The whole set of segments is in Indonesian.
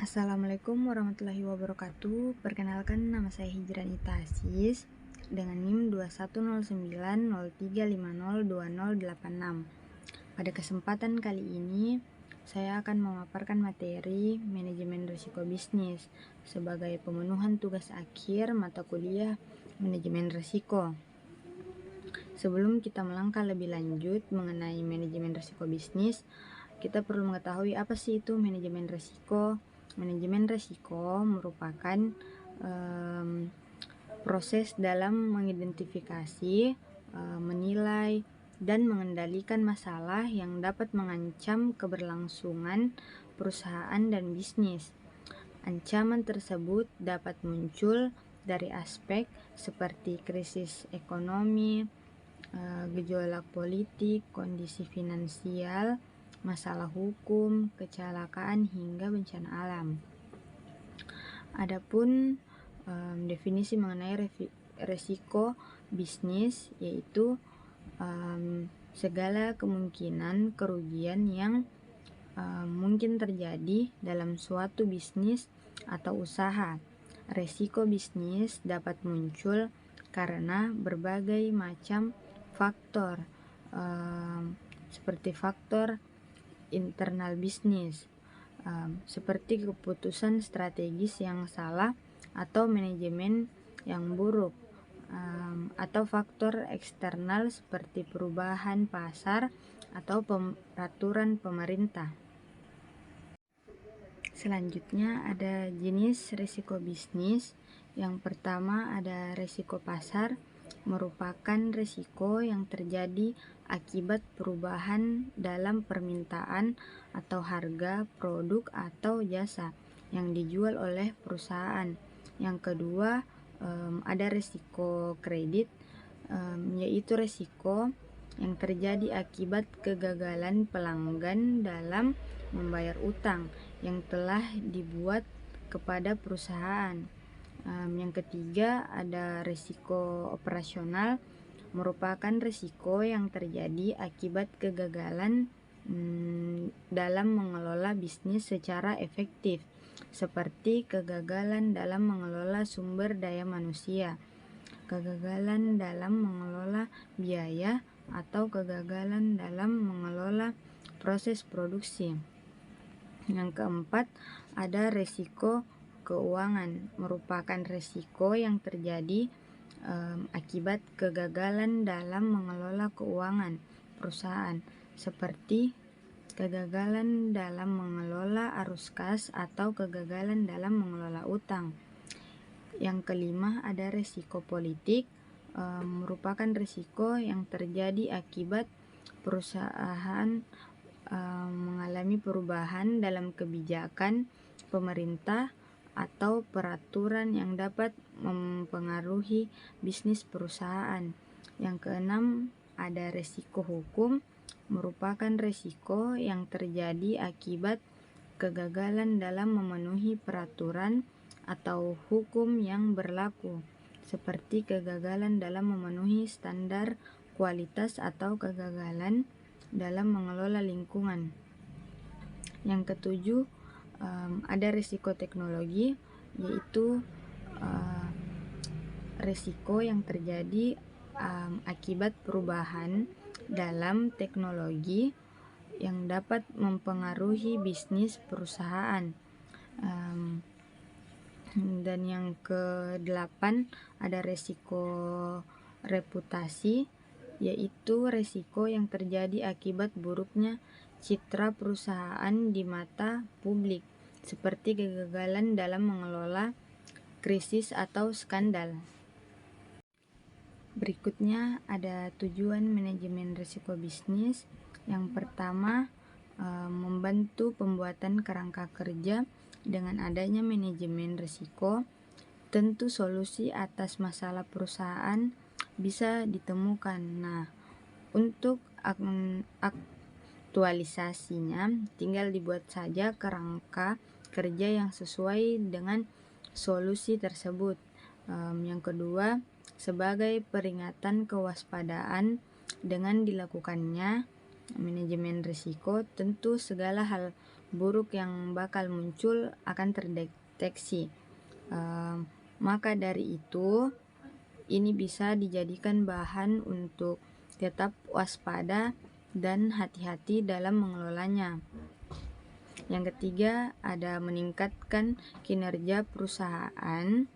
Assalamualaikum warahmatullahi wabarakatuh. Perkenalkan, nama saya Hijran Itasis dengan NIM 210903502086. Pada kesempatan kali ini, saya akan memaparkan materi manajemen risiko bisnis sebagai pemenuhan tugas akhir mata kuliah manajemen risiko. Sebelum kita melangkah lebih lanjut mengenai manajemen risiko bisnis, kita perlu mengetahui apa sih itu manajemen risiko. Manajemen risiko merupakan proses dalam mengidentifikasi, menilai, dan mengendalikan masalah yang dapat mengancam keberlangsungan perusahaan dan bisnis. Ancaman tersebut dapat muncul dari aspek seperti krisis ekonomi, gejolak politik, kondisi finansial, masalah hukum, kecelakaan, hingga bencana alam. Adapun definisi mengenai resiko bisnis yaitu segala kemungkinan kerugian yang mungkin terjadi dalam suatu bisnis atau usaha. Resiko bisnis dapat muncul karena berbagai macam faktor seperti faktor internal bisnis, seperti keputusan strategis yang salah atau manajemen yang buruk, atau faktor eksternal seperti perubahan pasar atau peraturan pemerintah. Selanjutnya ada jenis risiko bisnis. Yang pertama ada risiko pasar, merupakan risiko yang terjadi akibat perubahan dalam permintaan atau harga produk atau jasa yang dijual oleh perusahaan. Yang kedua ada risiko kredit, yaitu risiko yang terjadi akibat kegagalan pelanggan dalam membayar utang yang telah dibuat kepada perusahaan. Yang ketiga ada risiko operasional, merupakan risiko yang terjadi akibat kegagalan dalam mengelola bisnis secara efektif, seperti kegagalan dalam mengelola sumber daya manusia, kegagalan dalam mengelola biaya, atau kegagalan dalam mengelola proses produksi. Yang keempat ada risiko keuangan, merupakan risiko yang terjadi akibat kegagalan dalam mengelola keuangan perusahaan, seperti kegagalan dalam mengelola arus kas atau kegagalan dalam mengelola utang. Yang kelima ada risiko politik, merupakan risiko yang terjadi akibat perusahaan mengalami perubahan dalam kebijakan pemerintah atau peraturan yang dapat mempengaruhi bisnis perusahaan. Yang keenam ada risiko hukum, merupakan risiko yang terjadi akibat kegagalan dalam memenuhi peraturan atau hukum yang berlaku, seperti kegagalan dalam memenuhi standar kualitas atau kegagalan dalam mengelola lingkungan. Yang ketujuh ada risiko teknologi, yaitu risiko yang terjadi akibat perubahan dalam teknologi yang dapat mempengaruhi bisnis perusahaan. Dan yang kedelapan ada risiko reputasi, yaitu risiko yang terjadi akibat buruknya citra perusahaan di mata publik, seperti kegagalan dalam mengelola krisis atau skandal. Berikutnya ada tujuan manajemen risiko bisnis. Yang pertama, membantu pembuatan kerangka kerja. Dengan adanya manajemen risiko, tentu solusi atas masalah perusahaan bisa ditemukan. Nah, untuk aktualisasinya tinggal dibuat saja kerangka kerja yang sesuai dengan solusi tersebut. Yang kedua, sebagai peringatan kewaspadaan dengan dilakukannya manajemen risiko, tentu segala hal buruk yang bakal muncul akan terdeteksi. Maka dari itu, ini bisa dijadikan bahan untuk tetap waspada dan hati-hati dalam mengelolanya. Yang ketiga, ada meningkatkan kinerja perusahaan.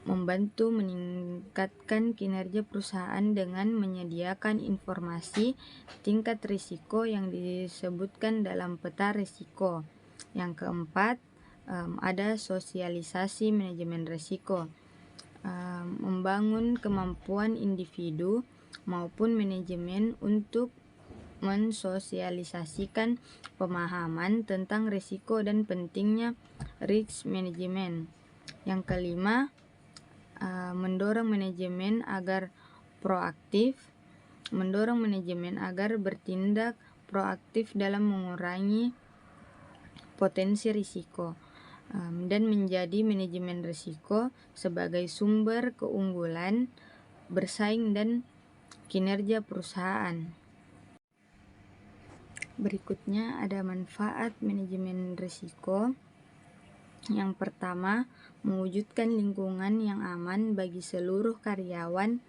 Membantu meningkatkan kinerja perusahaan dengan menyediakan informasi tingkat risiko yang disebutkan dalam peta risiko. Yang keempat, ada sosialisasi manajemen risiko. Membangun kemampuan individu maupun manajemen untuk mensosialisasikan pemahaman tentang risiko dan pentingnya risk management. Yang kelima, mendorong manajemen agar proaktif, bertindak proaktif dalam mengurangi potensi risiko, dan menjadi manajemen risiko sebagai sumber keunggulan, bersaing, dan kinerja perusahaan. Berikutnya ada manfaat manajemen risiko. Yang pertama, mewujudkan lingkungan yang aman bagi seluruh karyawan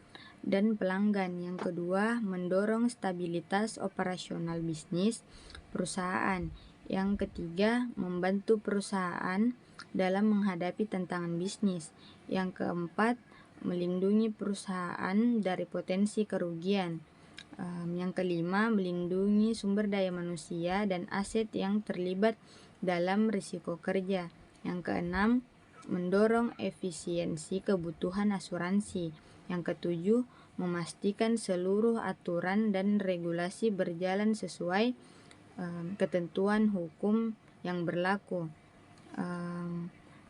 dan pelanggan. Yang kedua, mendorong stabilitas operasional bisnis perusahaan. Yang ketiga, membantu perusahaan dalam menghadapi tantangan bisnis. Yang keempat, melindungi perusahaan dari potensi kerugian. Yang kelima, melindungi sumber daya manusia dan aset yang terlibat dalam risiko kerja. Yang keenam, mendorong efisiensi kebutuhan asuransi. Yang ketujuh, memastikan seluruh aturan dan regulasi berjalan sesuai ketentuan hukum yang berlaku.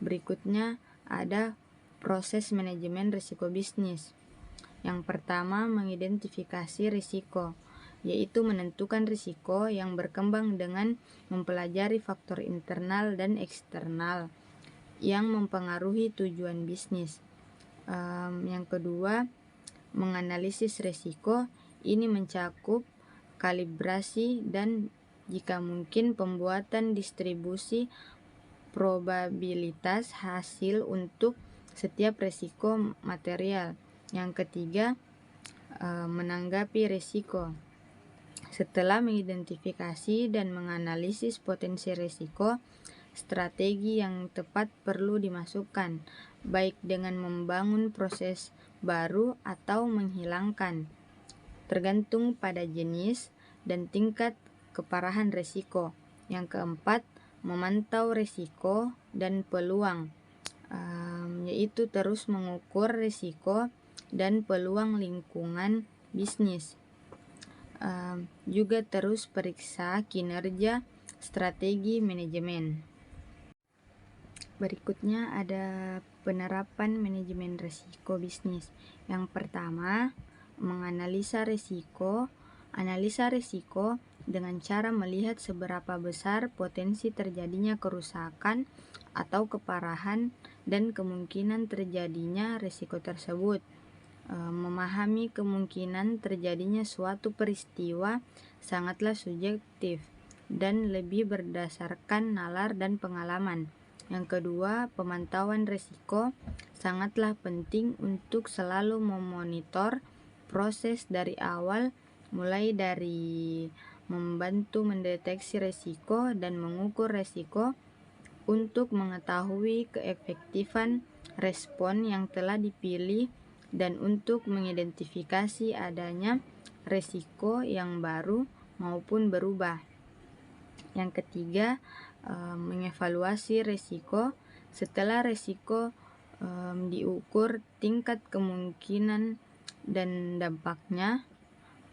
Berikutnya ada proses manajemen risiko bisnis. Yang pertama, mengidentifikasi risiko, yaitu menentukan risiko yang berkembang dengan mempelajari faktor internal dan eksternal yang mempengaruhi tujuan bisnis. Yang kedua, menganalisis risiko. Ini mencakup kalibrasi dan jika mungkin pembuatan distribusi probabilitas hasil untuk setiap risiko material. Yang ketiga, menanggapi risiko. Setelah mengidentifikasi dan menganalisis potensi risiko, strategi yang tepat perlu dimasukkan, baik dengan membangun proses baru atau menghilangkan, tergantung pada jenis dan tingkat keparahan risiko. Yang keempat, memantau risiko dan peluang, yaitu terus mengukur risiko dan peluang lingkungan bisnis. Juga terus periksa kinerja strategi manajemen. Berikutnya ada penerapan manajemen risiko bisnis. Yang pertama, menganalisa risiko. Analisa risiko dengan cara melihat seberapa besar potensi terjadinya kerusakan atau keparahan dan kemungkinan terjadinya risiko tersebut. Memahami kemungkinan terjadinya suatu peristiwa sangatlah subjektif dan lebih berdasarkan nalar dan pengalaman. Yang kedua, pemantauan risiko sangatlah penting untuk selalu memonitor proses dari awal, mulai dari membantu mendeteksi risiko dan mengukur risiko untuk mengetahui keefektifan respon yang telah dipilih dan untuk mengidentifikasi adanya risiko yang baru maupun berubah. Yang ketiga, mengevaluasi risiko. Setelah risiko diukur tingkat kemungkinan dan dampaknya,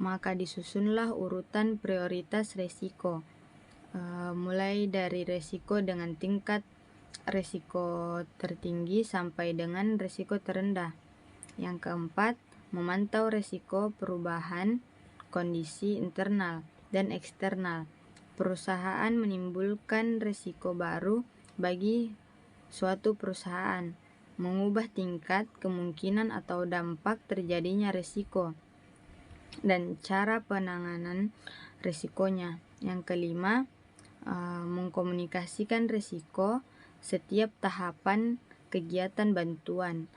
maka disusunlah urutan prioritas risiko, mulai dari risiko dengan tingkat risiko tertinggi sampai dengan risiko terendah. Yang keempat, memantau risiko perubahan kondisi internal dan eksternal. Perusahaan menimbulkan risiko baru bagi suatu perusahaan, mengubah tingkat kemungkinan atau dampak terjadinya risiko, dan cara penanganan risikonya. Yang kelima, mengkomunikasikan risiko setiap tahapan kegiatan bantuan,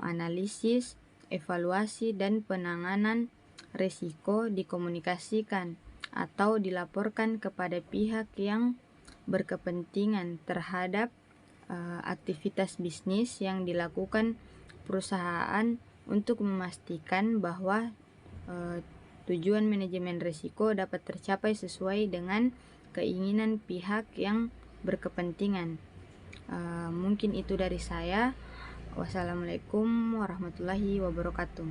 analisis, evaluasi, dan penanganan risiko dikomunikasikan atau dilaporkan kepada pihak yang berkepentingan terhadap aktivitas bisnis yang dilakukan perusahaan untuk memastikan bahwa tujuan manajemen risiko dapat tercapai sesuai dengan keinginan pihak yang berkepentingan. Mungkin itu dari saya. Wassalamualaikum warahmatullahi wabarakatuh.